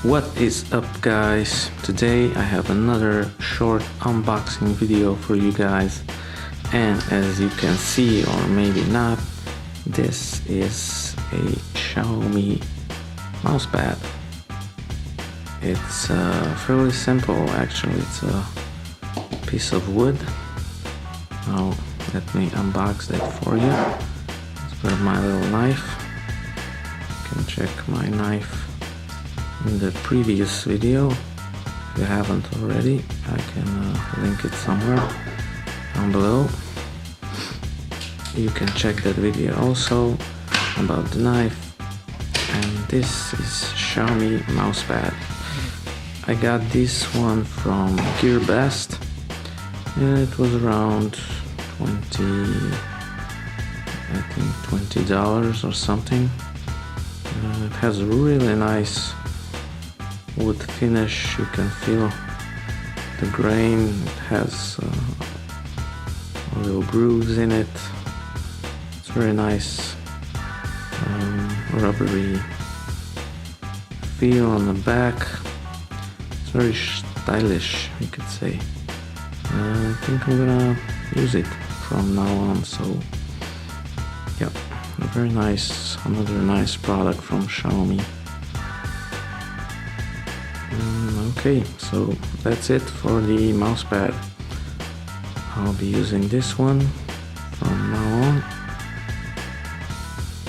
What is up, guys? Today I have another short unboxing video for you guys, and as you can see, or maybe not, this is a XiaoMi mousepad. It's fairly simple, actually. It's a piece of wood. Now let me unbox that for you. Let's put my little knife. You can check my knife in the previous video. If you haven't already, I can link it somewhere down below. You can check that video also about the knife. And this is XiaoMi mousepad. I got this one from GearBest, and it was around $20 or something. It has a really nice wood finish. You can feel the grain. It has a little grooves in it. It's very nice, rubbery feel on the back. It's very stylish, you could say. I think I'm gonna use it from now on. So yeah, a very nice, another nice product from XiaoMi. Okay, so that's it for the mousepad. I'll be using this one from now on.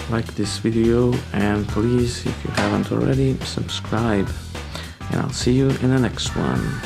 Like this video, and please, if you haven't already, subscribe, and I'll see you in the next one.